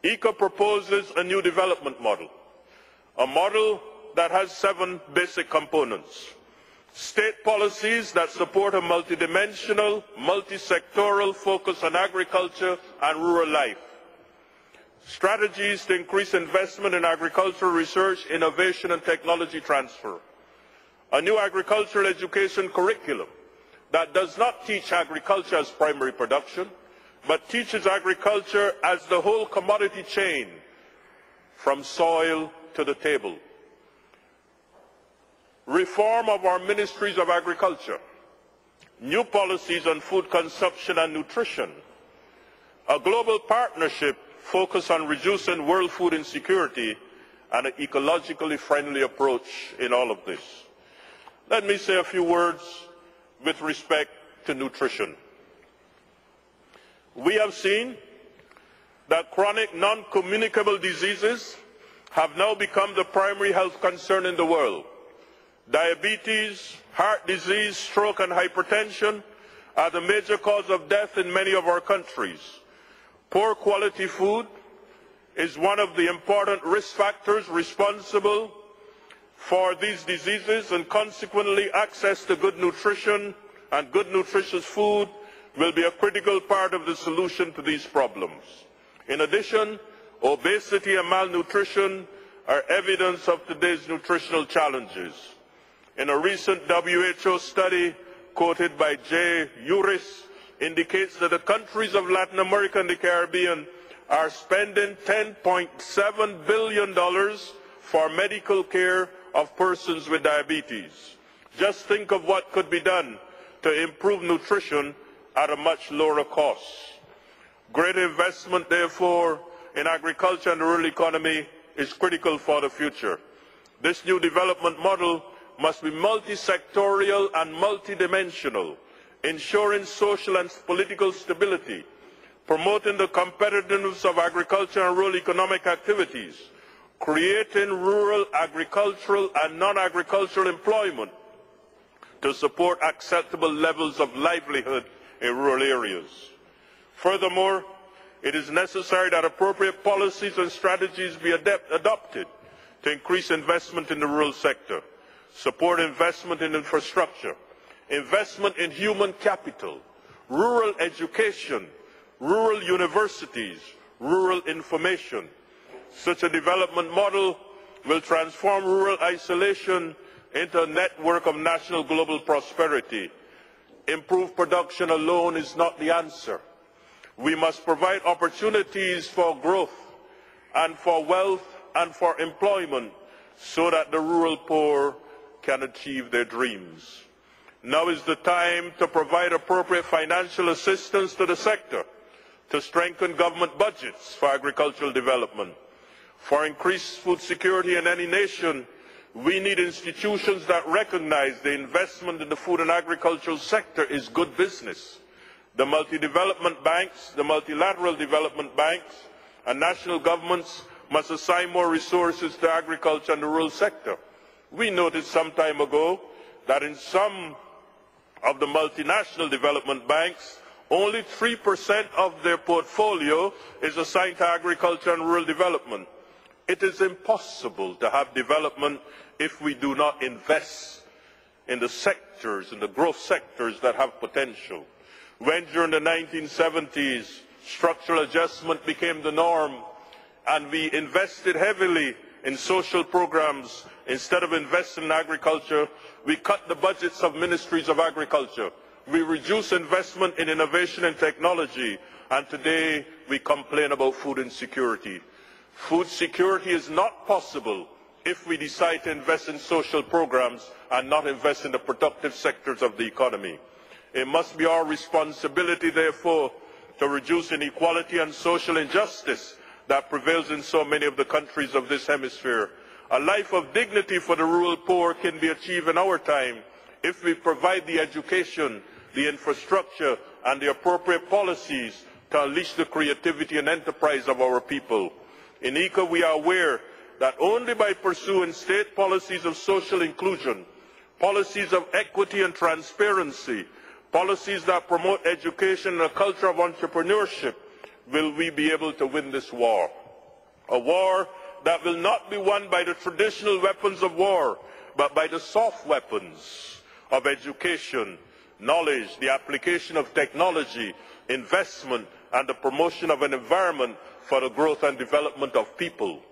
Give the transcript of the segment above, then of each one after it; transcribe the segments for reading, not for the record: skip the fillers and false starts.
IICA proposes a new development model, a model that has 7 basic components. State policies that support a multidimensional, multi-sectoral focus on agriculture and rural life. Strategies to increase investment in agricultural research, innovation and technology transfer. A new agricultural education curriculum that does not teach agriculture as primary production, but teaches agriculture as the whole commodity chain from soil to the table. Reform of our ministries of agriculture, new policies on food consumption and nutrition, a global partnership focused on reducing world food insecurity, and an ecologically friendly approach in all of this. Let me say a few words with respect to nutrition. We have seen that chronic non-communicable diseases have now become the primary health concern in the world. Diabetes, heart disease, stroke and hypertension are the major cause of death in many of our countries. Poor quality food is one of the important risk factors responsible for these diseases, and consequently access to good nutrition and good nutritious food will be a critical part of the solution to these problems. In addition, obesity and malnutrition are evidence of today's nutritional challenges. In a recent WHO study quoted by Jay Uris, indicates that the countries of Latin America and the Caribbean are spending $10.7 billion for medical care of persons with diabetes. Just think of what could be done to improve nutrition at a much lower cost. Greater investment, therefore, in agriculture and the rural economy is critical for the future. This new development model must be multi-sectorial and multidimensional, ensuring social and political stability, promoting the competitiveness of agriculture and rural economic activities, creating rural agricultural and non-agricultural employment to support acceptable levels of livelihood in rural areas. Furthermore, it is necessary that appropriate policies and strategies be adopted to increase investment in the rural sector, support investment in infrastructure, investment in human capital, rural education, rural universities, rural information. Such a development model will transform rural isolation into a network of national global prosperity. Improved production alone is not the answer. We must provide opportunities for growth and for wealth and for employment so that the rural poor can achieve their dreams. Now is the time to provide appropriate financial assistance to the sector, to strengthen government budgets for agricultural development. For increased food security in any nation, we need institutions that recognize the investment in the food and agricultural sector is good business. The multi-development banks, the multilateral development banks, and national governments must assign more resources to agriculture and the rural sector. We noticed some time ago that in some of the multinational development banks, only 3% of their portfolio is assigned to agriculture and rural development. It is impossible to have development if we do not invest in the sectors, in the growth sectors that have potential. When during the 1970s structural adjustment became the norm and we invested heavily in social programs instead of investing in agriculture, we cut the budgets of ministries of agriculture. We reduced investment in innovation and technology, and today we complain about food insecurity. Food security is not possible if we decide to invest in social programs and not invest in the productive sectors of the economy. It must be our responsibility, therefore, to reduce inequality and social injustice that prevails in so many of the countries of this hemisphere. A life of dignity for the rural poor can be achieved in our time if we provide the education, the infrastructure, and the appropriate policies to unleash the creativity and enterprise of our people. In IICA, we are aware that only by pursuing state policies of social inclusion, policies of equity and transparency, policies that promote education and a culture of entrepreneurship, will we be able to win this war. a war that will not be won by the traditional weapons of war, but by the soft weapons of education, knowledge, the application of technology, investment, and the promotion of an environment for the growth and development of people.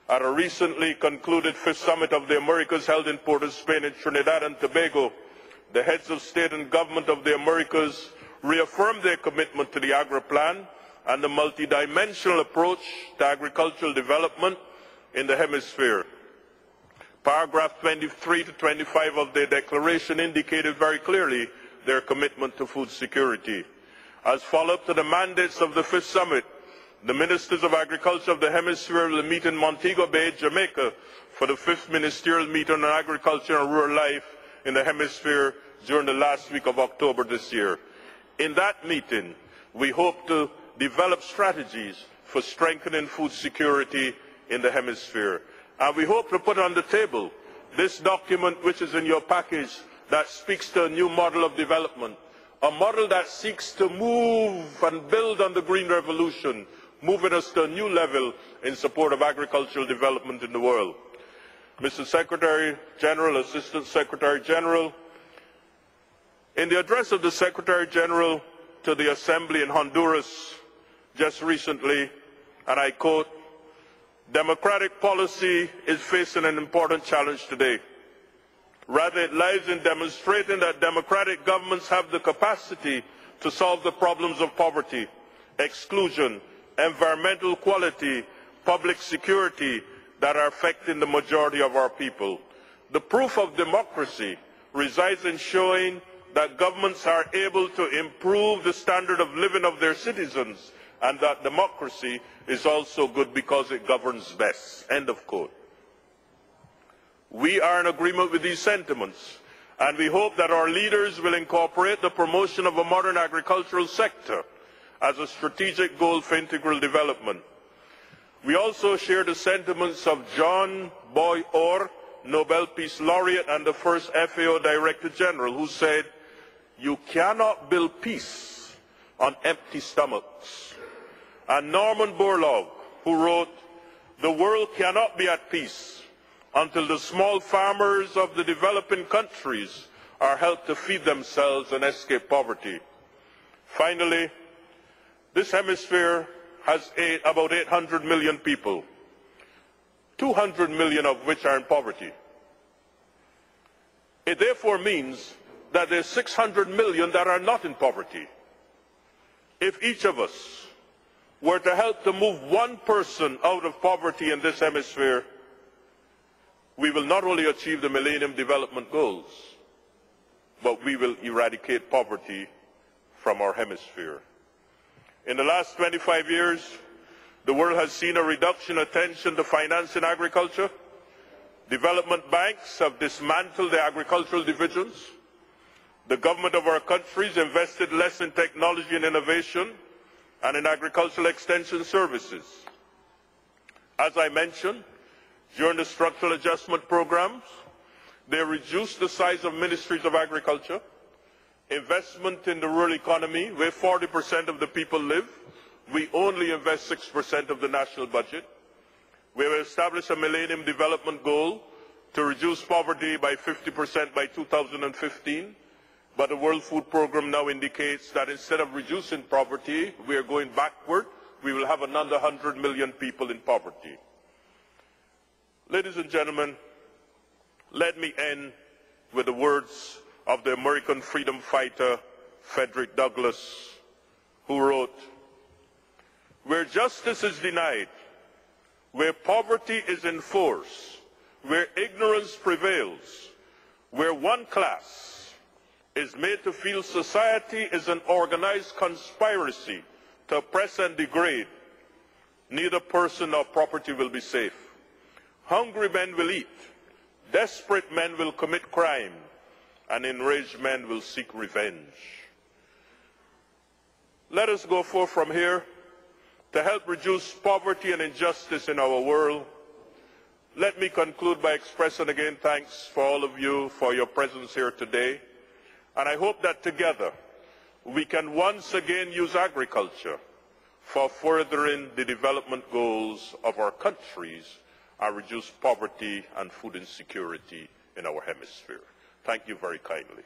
At a recently concluded Fifth Summit of the Americas held in Port of Spain in Trinidad and Tobago, the heads of state and government of the Americas reaffirmed their commitment to the Agri-Plan and the multidimensional approach to agricultural development in the hemisphere. Paragraph 23 to 25 of their declaration indicated very clearly their commitment to food security. As follow-up to the mandates of the Fifth Summit, the Ministers of Agriculture of the Hemisphere will meet in Montego Bay, Jamaica, for the 5th Ministerial Meeting on Agriculture and Rural Life in the Hemisphere during the last week of October this year. In that meeting, we hope to develop strategies for strengthening food security in the Hemisphere. And we hope to put on the table this document which is in your package that speaks to a new model of development, a model that seeks to move and build on the Green Revolution, moving us to a new level in support of agricultural development in the world. Mr. Secretary General, Assistant Secretary General, in the address of the Secretary General to the Assembly in Honduras just recently, and I quote, "Democratic policy is facing an important challenge today. Rather, it lies in demonstrating that democratic governments have the capacity to solve the problems of poverty, exclusion, environmental quality, public security that are affecting the majority of our people. The proof of democracy resides in showing that governments are able to improve the standard of living of their citizens, and that democracy is also good because it governs best." End of quote. We are in agreement with these sentiments, and we hope that our leaders will incorporate the promotion of a modern agricultural sector as a strategic goal for integral development. We also share the sentiments of John Boy Orr, Nobel Peace Laureate and the first FAO Director General, who said, "You cannot build peace on empty stomachs." And Norman Borlaug, who wrote, "The world cannot be at peace until the small farmers of the developing countries are helped to feed themselves and escape poverty." Finally, this hemisphere has about 800 million people, 200 million of which are in poverty. It therefore means that there are 600 million that are not in poverty. If each of us were to help to move one person out of poverty in this hemisphere, we will not only achieve the Millennium Development Goals, but we will eradicate poverty from our hemisphere. In the last 25 years, the world has seen a reduction in attention to financing agriculture. Development banks have dismantled their agricultural divisions. The government of our countries invested less in technology and innovation and in agricultural extension services. As I mentioned, during the structural adjustment programs, they reduced the size of ministries of agriculture. Investment in the rural economy, where 40% of the people live, we only invest 6% of the national budget. We have established a Millennium Development Goal to reduce poverty by 50% by 2015, but the World Food Programme now indicates that instead of reducing poverty, we are going backward. We will have another 100 million people in poverty. Ladies and gentlemen, let me end with the words of the American freedom fighter Frederick Douglass, who wrote, "Where justice is denied, where poverty is enforced, where ignorance prevails, where one class is made to feel society is an organized conspiracy to oppress and degrade, neither person nor property will be safe. Hungry men will eat, desperate men will commit crime, and enraged men will seek revenge." Let us go forth from here to help reduce poverty and injustice in our world. Let me conclude by expressing again thanks for all of you for your presence here today. And I hope that together we can once again use agriculture for furthering the development goals of our countries and reduce poverty and food insecurity in our hemisphere. Thank you very kindly.